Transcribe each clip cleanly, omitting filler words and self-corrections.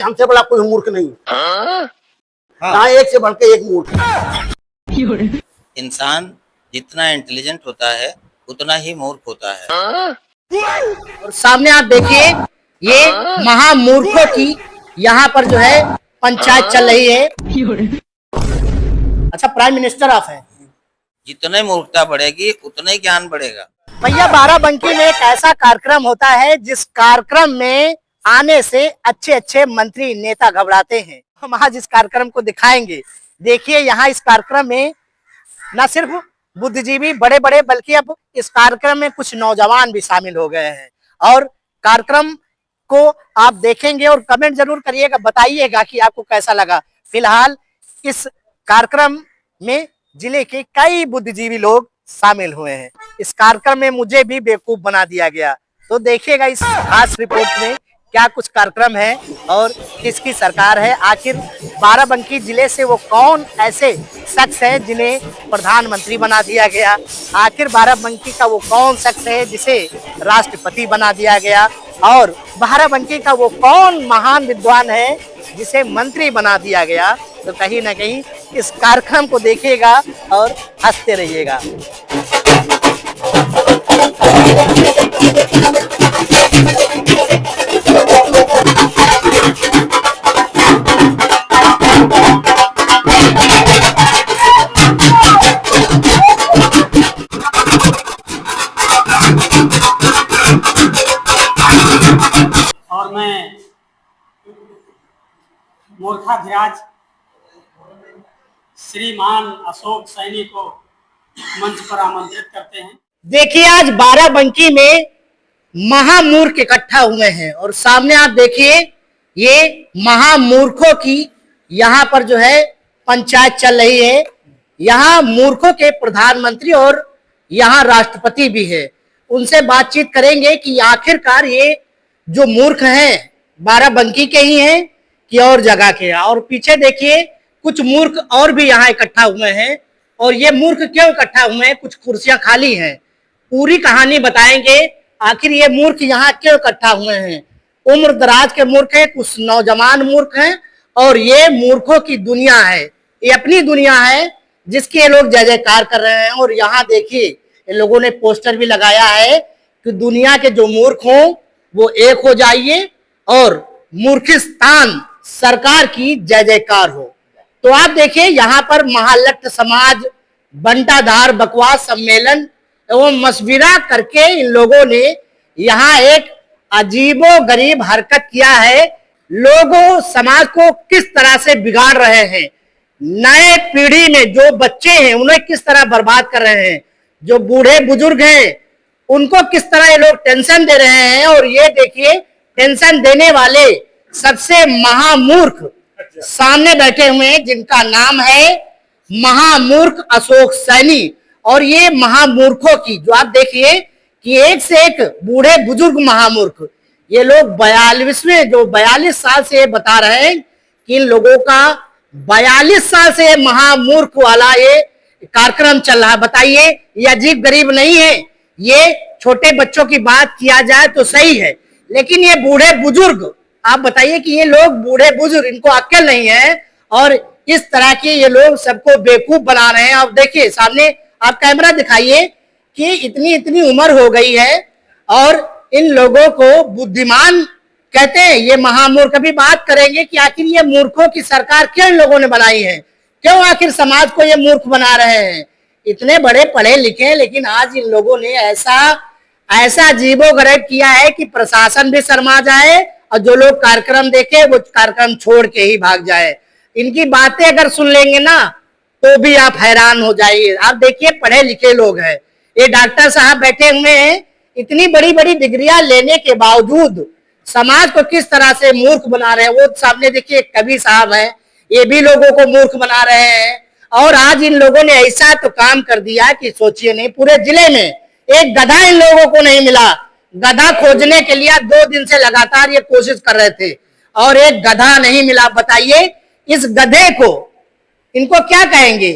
हमसे बड़ा कोई मूर्ख नहीं। हाँ, एक से बढ़ के एक मूर्ख। इंसान जितना इंटेलिजेंट होता है उतना ही मूर्ख होता है। और सामने आप देखिए ये महामूर्खों की यहाँ पर जो है पंचायत चल रही है। अच्छा, प्राइम मिनिस्टर आप हैं। जितने मूर्खता बढ़ेगी उतना ही ज्ञान बढ़ेगा। भैया, बाराबंकी में एक ऐसा कार्यक्रम होता है जिस कार्यक्रम में आने से अच्छे अच्छे मंत्री नेता घबराते हैं। हम आज इस कार्यक्रम को दिखाएंगे। देखिए, यहाँ इस कार्यक्रम में न सिर्फ बुद्धिजीवी बड़े बड़े बल्कि अब इस कार्यक्रम में कुछ नौजवान भी शामिल हो गए हैं। और कार्यक्रम को आप देखेंगे और कमेंट जरूर करिएगा, बताइएगा कि आपको कैसा लगा। फिलहाल इस कार्यक्रम में जिले के कई बुद्धिजीवी लोग शामिल हुए हैं। इस कार्यक्रम में मुझे भी बेवकूफ बना दिया गया। तो देखिएगा इस खास रिपोर्ट में क्या कुछ कार्यक्रम है और किसकी सरकार है। आखिर बाराबंकी जिले से वो कौन ऐसे शख्स है जिन्हें प्रधानमंत्री बना दिया गया। आखिर बाराबंकी का वो कौन शख्स है जिसे राष्ट्रपति बना दिया गया। और बाराबंकी का वो कौन महान विद्वान है जिसे मंत्री बना दिया गया। तो कहीं ना कहीं इस कार्यक्रम को देखिएगा और हंसते रहिएगा। और मैं मूर्खाध्याज श्रीमान अशोक सैनी को मंच पर आमंत्रित करते हैं। देखिए, आज बाराबंकी में महामूर्ख इकट्ठा हुए हैं और सामने आप देखिए ये महामूर्खों की यहाँ पर जो है पंचायत चल रही है। यहाँ मूर्खों के प्रधानमंत्री और यहाँ राष्ट्रपति भी है। उनसे बातचीत करेंगे कि आखिरकार ये जो मूर्ख हैं बाराबंकी के ही हैं कि और जगह के। और पीछे देखिए कुछ मूर्ख और भी यहाँ इकट्ठा हुए हैं। और ये मूर्ख क्यों इकट्ठा हुए हैं, कुछ कुर्सियां खाली हैं, पूरी कहानी बताएंगे। आखिर ये मूर्ख यहाँ क्यों इकट्ठा हुए हैं। उम्र दराज के मूर्ख हैं, कुछ नौजवान मूर्ख हैं और ये मूर्खों की दुनिया है। ये अपनी दुनिया है जिसके ये लोग जय जयकार कर रहे हैं। और यहाँ देखिए इन लोगों ने पोस्टर भी लगाया है कि दुनिया के जो मूर्ख हों वो एक हो जाइए और मूर्खिस्तान सरकार की जय जयकार हो। तो आप देखिए यहाँ पर महालट्ट समाज बंटाधार बकवास सम्मेलन एवं मशविरा करके इन लोगों ने यहाँ एक अजीबो गरीब हरकत किया है। लोगों समाज को किस तरह से बिगाड़ रहे हैं, नए पीढ़ी में जो बच्चे हैं उन्हें किस तरह बर्बाद कर रहे हैं, जो बूढ़े बुजुर्ग हैं उनको किस तरह ये लोग टेंशन दे रहे हैं। और ये देखिए टेंशन देने वाले सबसे महामूर्ख सामने बैठे हुए हैं जिनका नाम है महामूर्ख अशोक सैनी। और ये महामूर्खों की जो आप देखिए कि एक से एक बूढ़े बुजुर्ग महामूर्ख, ये लोग 42 साल से बता रहे हैं कि इन लोगों का 42 साल से महामूर्ख वाला ये कार्यक्रम चल रहा है। बताइए ये अजीब गरीब नहीं है। ये छोटे बच्चों की बात किया जाए तो सही है, लेकिन ये बूढ़े बुजुर्ग, आप बताइए कि ये लोग बूढ़े बुजुर्ग, इनको अक्ल नहीं है और इस तरह के ये लोग सबको बेवकूफ बना रहे हैं। अब देखिए सामने आप कैमरा दिखाइए कि इतनी इतनी उम्र हो गई है और इन लोगों को बुद्धिमान कहते हैं। ये महामूर्ख भी बात करेंगे कि आखिर ये मूर्खों की सरकार क्यों इन लोगों ने बनाई है, क्यों आखिर समाज को ये मूर्ख बना रहे हैं। इतने बड़े पढ़े लिखे लेकिन आज इन लोगों ने ऐसा अजीबोगरीब किया है कि प्रशासन भी शर्मा जाए और जो लोग कार्यक्रम देखे वो कार्यक्रम छोड़ के ही भाग जाए। इनकी बातें अगर सुन लेंगे ना तो भी आप हैरान हो जाइए। आप देखिए पढ़े लिखे लोग हैं, ये डॉक्टर साहब बैठे हुए हैं, इतनी बड़ी बड़ी डिग्रियां लेने के बावजूद समाज को किस तरह से मूर्ख बना रहे हैं। वो सामने देखिए कवि साहब हैं, ये भी लोगों को मूर्ख बना रहे हैं। और आज इन लोगों ने ऐसा तो काम कर दिया कि सोचिए नहीं, पूरे जिले में एक गधा इन लोगों को नहीं मिला। गधा खोजने के लिए 2 दिन से लगातार ये कोशिश कर रहे थे और एक गधा नहीं मिला। बताइए इस गधे को इनको क्या कहेंगे।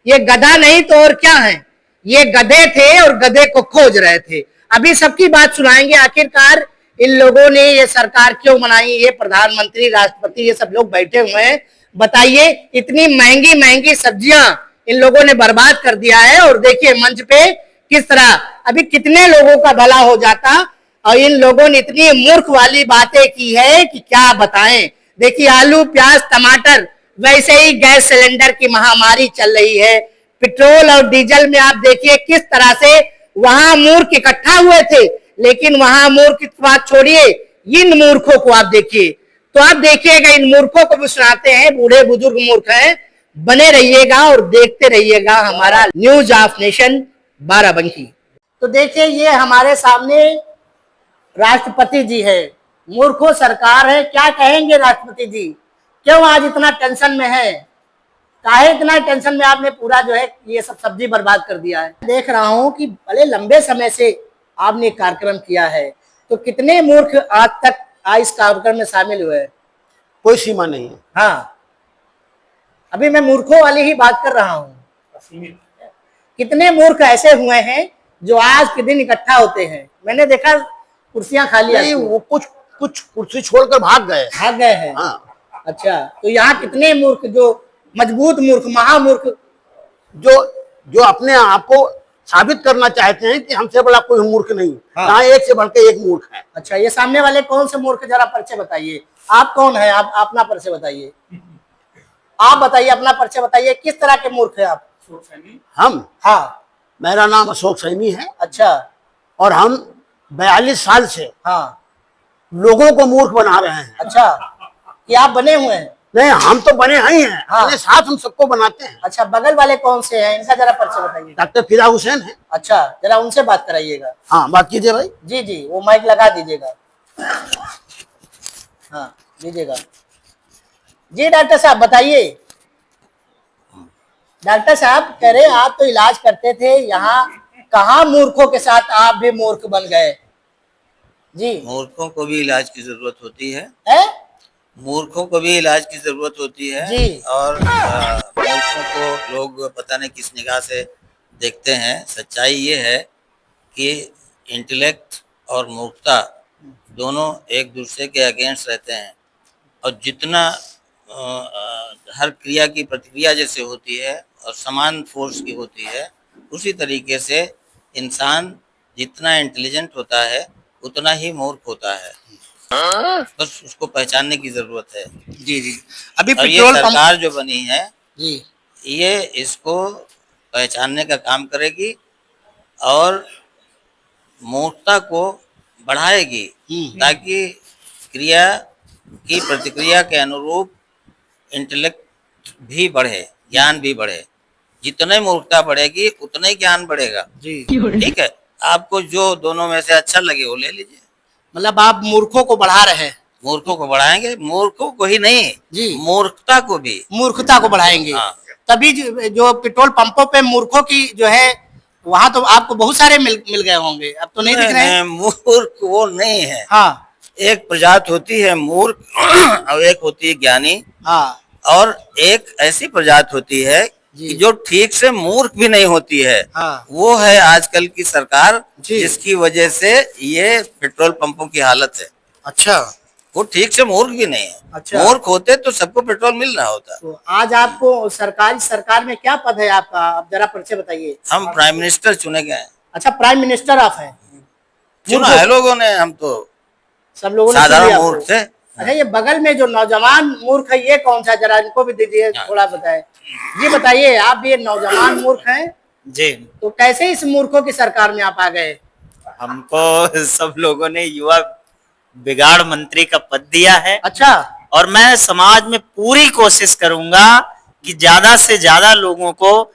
ये गधा नहीं तो और क्या है, ये गधे थे और गधे को खोज रहे थे। अभी सबकी बात सुनाएंगे आखिरकार इन लोगों ने ये सरकार क्यों बनाई, ये प्रधानमंत्री, राष्ट्रपति, ये सब लोग बैठे हुए हैं। बताइए, इतनी महंगी महंगी सब्जियां इन लोगों ने बर्बाद कर दिया है। और देखिए मंच पे किस तरह अभी कितने लोगों का भला हो जाता, और इन लोगों ने इतनी मूर्ख वाली बातें की है कि क्या बताएं। देखिए आलू, प्याज, टमाटर, वैसे ही गैस सिलेंडर की महामारी चल रही है। पेट्रोल और डीजल में आप देखिए किस तरह से वहां मूर्ख इकट्ठा हुए थे, लेकिन वहां मूर्ख की बात छोड़िए, इन मूर्खों को आप देखिए। तो आप देखिएगा, इन मूर्खों को भी सुनाते हैं, बूढ़े बुजुर्ग मूर्ख हैं। बने रहिएगा और देखते रहिएगा हमारा न्यूज ऑफ नेशन बाराबंकी। तो देखिए ये हमारे सामने राष्ट्रपति जी है, मूर्खों सरकार है। क्या कहेंगे राष्ट्रपति जी, क्यों आज इतना टेंशन में है, काहे इतना टेंशन में आपने पूरा जो है ये सब सब्जी बर्बाद कर दिया है। देख रहा हूं कि बड़े लंबे समय से आपने कार्यक्रम किया है, तो कितने मूर्ख आज तक इस कार्यक्रम में शामिल हुए? कोई सीमा नहीं है। हाँ, अभी मैं मूर्खों वाली ही बात कर रहा हूँ। कितने मूर्ख ऐसे हुए हैं जो आज के दिन इकट्ठा होते हैं? मैंने देखा कुर्सियां खाली नहीं, वो कुछ कुर्सी छोड़कर भाग गए हैं। हाँ। अच्छा, तो यहाँ कितने मूर्ख, जो मजबूत मूर्ख, महामूर्ख, जो अपने आप को साबित करना चाहते हैं कि हमसे बड़ा कोई मूर्ख नहीं। हाँ। यहाँ एक से बढ़कर एक मूर्ख है। अच्छा, ये सामने वाले कौन से मूर्ख, जरा परिचय बताइए। आप कौन है? आप अपना परिचय बताइए। आप बताइए, अपना परिचय बताइए, किस तरह के मूर्ख है आप? हम, हाँ, मेरा नाम अशोक सैनी है। अच्छा, और हम 42 साल से हाँ, लोगों को मूर्ख बना रहे हैं। अच्छा, कि आप बने हुए हैं? नहीं, हम तो बने ही हैं। हाँ। अपने साथ हम सबको बनाते हैं। अच्छा, बगल वाले कौन से हैं, इनका जरा परिचय बताइए। डॉक्टर फिदा हुसैन है। अच्छा, जरा उनसे बात कराइएगा। हाँ, बात कीजिए भाई। जी जी, वो माइक लगा दीजिएगा। हाँ, दीजिएगा। जी डॉक्टर साहब बताइए। डॉक्टर साहब कह रहे आप तो इलाज करते थे, यहाँ कहाँ मूर्खों के साथ आप भी मूर्ख बन गए? जी, मूर्खों को भी इलाज की जरूरत होती है। है? मूर्खों को भी इलाज की जरूरत होती है। जी। और मूर्खों को लोग पता नहीं किस निगाह से देखते हैं। सच्चाई ये है कि इंटेलेक्ट और मूर्खता दोनों एक दूसरे के अगेंस्ट रहते हैं। और जितना हर क्रिया की प्रतिक्रिया जैसे होती है और समान फोर्स की होती है, उसी तरीके से इंसान जितना इंटेलिजेंट होता है उतना ही मूर्ख होता है। बस उसको पहचानने की जरूरत है। जी जी। अभी और ये पेट्रोल सरकार जो बनी है जी, ये इसको पहचानने का काम करेगी और मूर्खता को बढ़ाएगी, ताकि क्रिया की प्रतिक्रिया के अनुरूप इंटेलेक्ट भी बढ़े, ज्ञान भी बढ़े। जितने मूर्खता बढ़ेगी उतना ही ज्ञान बढ़ेगा। जी, ठीक है, आपको जो दोनों में से अच्छा लगे वो ले लीजिए। मतलब आप मूर्खों को बढ़ा रहे हैं? मूर्खों को बढ़ाएंगे, मूर्खों को ही नहीं जी, मूर्खता को भी, मूर्खता को बढ़ाएंगे। हाँ। तभी जो पेट्रोल पंपों पे मूर्खों की जो है, वहां तो आपको बहुत सारे मिल गए होंगे, अब तो नहीं दिख रहे हैं। मूर्ख वो नहीं है। हाँ, एक प्रजाति होती है मूर्ख और एक होती है ज्ञानी। हाँ, और एक ऐसी प्रजाति होती है कि जो ठीक से मूर्ख भी नहीं होती है। हाँ, वो है आजकल की सरकार, जी। जिसकी वजह से ये पेट्रोल पंपों की हालत है। अच्छा, वो ठीक से मूर्ख भी नहीं है। अच्छा। मूर्ख होते तो सबको पेट्रोल मिल रहा होता। तो आज आपको सरकार में क्या पद है आपका? आप जरा परिचय बताइए। हम प्राइम मिनिस्टर चुने गए हैं। अच्छा, प्राइम मिनिस्टर आप हैं? चुना है लोगों ने, हम तो सब लोगों ने चुन साधारण लिया मूर्ख आपको। थे। अच्छा, ये बगल में जो नौजवान मूर्ख है ये कौन सा, जरा इनको भी दीजिए, थोड़ा बताए। जी बताइए, आप भी ये नौजवान मूर्ख हैं, जी, तो कैसे इस मूर्खों की सरकार में आप आ गए? हमको सब लोगों ने युवा बिगाड़ मंत्री का पद दिया है। अच्छा, और मैं समाज में पूरी कोशिश करूंगा कि ज्यादा से ज्यादा लोगों को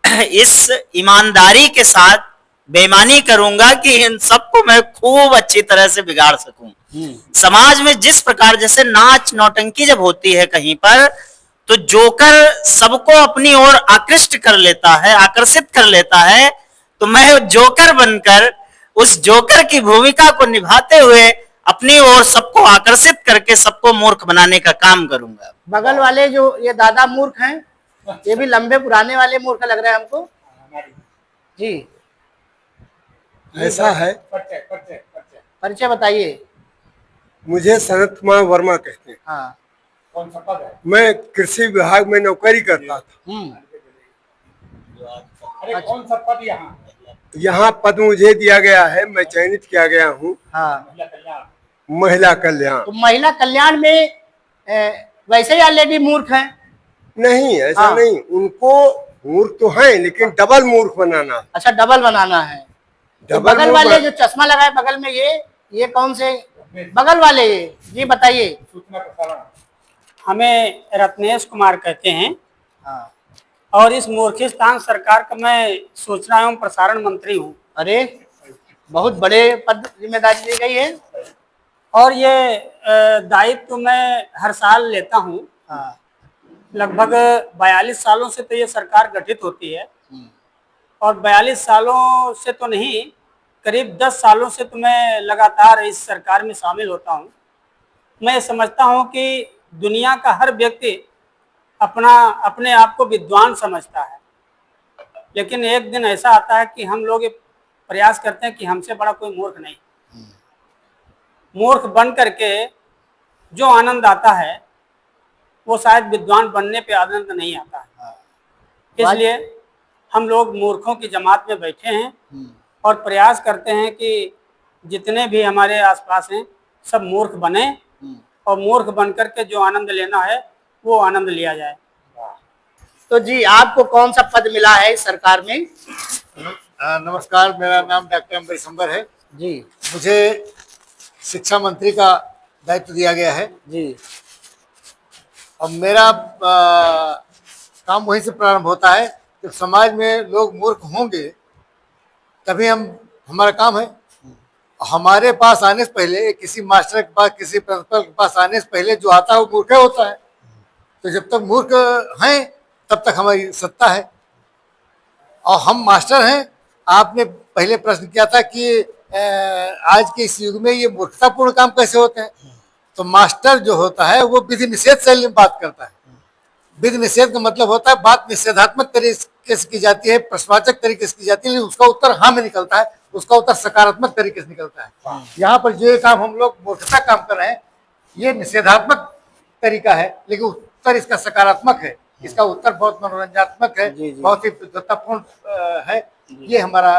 इस ईमानदारी के साथ बेईमानी करूंगा कि इन सबको मैं खूब अच्छी तरह से बिगाड़ सकूं। समाज में जिस प्रकार जैसे नाच नौटंकी जब होती है कहीं पर, तो जोकर सबको अपनी ओर आकृष्ट कर लेता है, आकर्षित कर लेता है। तो मैं जोकर बनकर उस जोकर की भूमिका को निभाते हुए अपनी ओर सबको आकर्षित करके सबको मूर्ख बनाने का काम करूंगा। बगल वाले जो ये दादा मूर्ख हैं, ये भी लंबे पुराने वाले मूर्ख लग रहे हैं हमको। जी, ऐसा है, परिचय बताइए। मुझे सनत कुमार वर्मा कहते हैं। हाँ। कौन सा पद है? मैं कृषि विभाग में नौकरी करता था। अरे कौन सा पद यहाँ? यहाँ पद मुझे दिया गया है, मैं चयनित किया गया हूँ। हाँ। महिला कल्याण। तो महिला कल्याण में वैसे ही ऑलरेडी मूर्ख हैं। नहीं, ऐसा हाँ। नहीं, उनको मूर्ख तो है लेकिन डबल मूर्ख बनाना। अच्छा, डबल बनाना है। तो डबल बगल वाले जो चश्मा लगाए बगल में, ये कौन से बगल वाले? ये बताइए। हमें रत्नेश कुमार कहते हैं। हाँ। और इस मूर्खिस्तान सरकार का मैं सूचना एवं प्रसारण मंत्री हूँ। अरे बहुत बड़े पद जिम्मेदारी दी गई है। और ये दायित्व मैं हर साल लेता हूँ। हाँ। लगभग 42 सालों से तो ये सरकार गठित होती है, और 42 सालों से तो नहीं, करीब 10 सालों से तो मैं लगातार इस सरकार में शामिल होता हूँ। मैं समझता हूँ कि दुनिया का हर व्यक्ति अपने आप को विद्वान समझता है, लेकिन एक दिन ऐसा आता है कि हम लोग ये प्रयास करते हैं कि हमसे बड़ा कोई मूर्ख नहीं। मूर्ख बन करके जो आनंद आता है वो शायद विद्वान बनने पे आनंद नहीं आता है। इसलिए हम लोग मूर्खों की जमात में बैठे हैं और प्रयास करते हैं कि जितने भी हमारे आसपास हैं सब मूर्ख बने, और मूर्ख बन करके जो आनंद लेना है वो आनंद लिया जाए। तो जी, आपको कौन सा पद मिला है इस सरकार में? नमस्कार, मेरा नाम डॉक्टर अम्बर संबर है जी। मुझे शिक्षा मंत्री का दायित्व दिया गया है जी। और मेरा काम वहीं से प्रारंभ होता है कि समाज में लोग मूर्ख होंगे तभी हमारा काम है। हमारे पास आने से पहले, किसी मास्टर के पास, किसी प्रिंसिपल के पास आने से पहले जो आता है वो मूर्ख होता है। तो जब तक मूर्ख हैं तब तक हमारी सत्ता है। और हम मास्टर हैं। आपने पहले प्रश्न किया था कि आज के इस युग में ये मूर्खतापूर्ण काम कैसे होते हैं। तो मास्टर जो होता है वो विधि निषेध शैली में बात करता है। विधि निषेध का मतलब होता है बात निषेधात्मक तरीके से की जाती है, प्रश्नवाचक तरीके से की जाती है, लेकिन उसका उत्तर हाँ में निकलता है, उसका उत्तर सकारात्मक तरीके से निकलता है। यहाँ पर जो ये काम हम लोग मूर्खता काम कर रहे हैं ये निषेधात्मक तरीका है, लेकिन उत्तर इसका सकारात्मक है। इसका उत्तर बहुत मनोरंजनात्मक है, बहुत ही विद्वत्तापूर्ण है। ये हमारा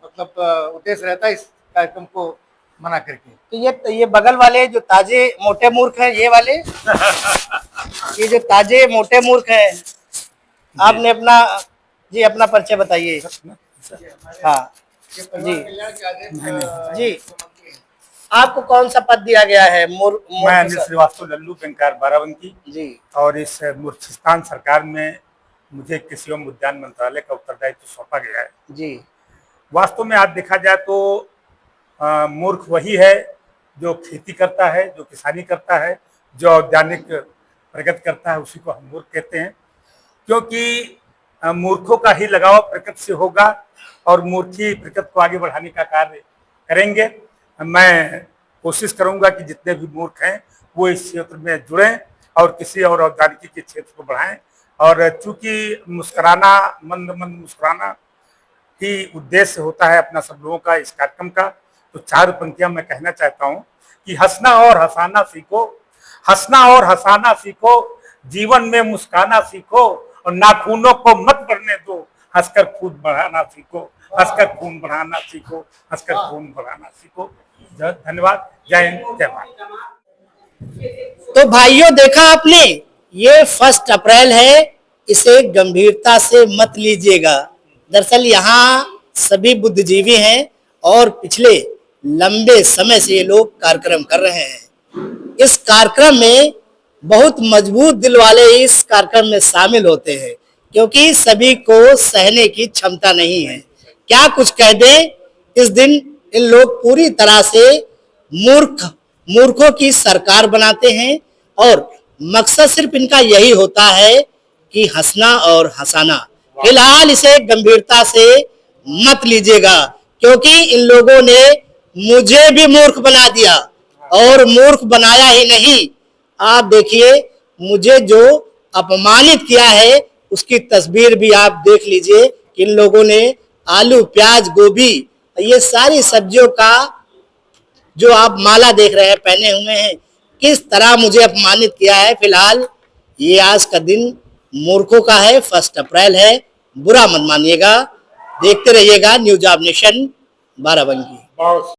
मतलब उद्देश्य रहता है इस कार्यक्रम को मना करके। तो ये बगल वाले जो ताजे मोटे मूर्ख हैं, ये वाले ये जो ताजे मोटे मूर्ख हैं, आपने अपना परिचय बताइए। हाँ जी जी, आपको कौन सा पद दिया गया है? मैं अनिल श्रीवास्तव, लल्लू बैंकार बाराबंकी जी। और इस मूर्खिस्तान सरकार में मुझे कृषि एवं उद्यान मंत्रालय का उत्तरदायित्व सौंपा गया है जी। वास्तव में आज देखा जाए तो मूर्ख वही है जो खेती करता है, जो किसानी करता है, जो औद्यानिक प्रगति करता है, उसी को हम मूर्ख कहते हैं। क्योंकि मूर्खों का ही लगाव प्रकृति से होगा और मूर्खी प्रकृति को आगे बढ़ाने का कार्य करेंगे। मैं कोशिश करूंगा कि जितने भी मूर्ख हैं वो इस क्षेत्र में जुड़ें और किसी और औद्यानिकी के क्षेत्र को बढ़ाएं। और चूंकि मुस्कुराना, मंद मंद मुस्कुराना ही उद्देश्य होता है अपना सब लोगों का इस कार्यक्रम का, तो 4 पंक्तियां मैं कहना चाहता हूं कि हंसना और हंसाना सीखो, हंसना और हंसाना सीखो, जीवन में मुस्काना सीखो और नाखूनों को मत बढ़ने दो, हंसकर खून बढ़ाना सीखो, हंसकर खून बढ़ाना सीखो, हंसकर खून बढ़ाना सीखो। धन्यवाद। जय हिंद, जय भारत। तो भाइयों, देखा आपने, ये 1 अप्रैल है, इसे गंभीरता से मत लीजिएगा। दरअसल यहाँ सभी बुद्धिजीवी हैं और पिछले लंबे समय से ये लोग कार्यक्रम कर रहे हैं। इस कार्यक्रम में बहुत मजबूत दिल वाले इस कार्यक्रम में शामिल होते हैं, क्योंकि सभी को सहने की क्षमता नहीं है। क्या कुछ कह दे, इस दिन इन लोग पूरी तरह से मूर्खों की सरकार बनाते हैं और मकसद सिर्फ इनका यही होता है कि हंसना और हंसाना। फिलहाल इसे गंभीरता से मत लीजिएगा, क्योंकि इन लोगों ने मुझे भी मूर्ख बना दिया और मूर्ख बनाया ही नहीं, आप देखिए मुझे जो अपमानित किया है उसकी तस्वीर भी आप देख लीजिए कि इन लोगों ने आलू, प्याज, गोभी, ये सारी सब्जियों का जो आप माला देख रहे हैं पहने हुए हैं, किस तरह मुझे अपमानित किया है। फिलहाल ये आज का दिन मूर्खों का है, 1 अप्रैल है, बुरा मत मानिएगा। देखते रहिएगा न्यूज ऑफ नेशन बाराबंकी।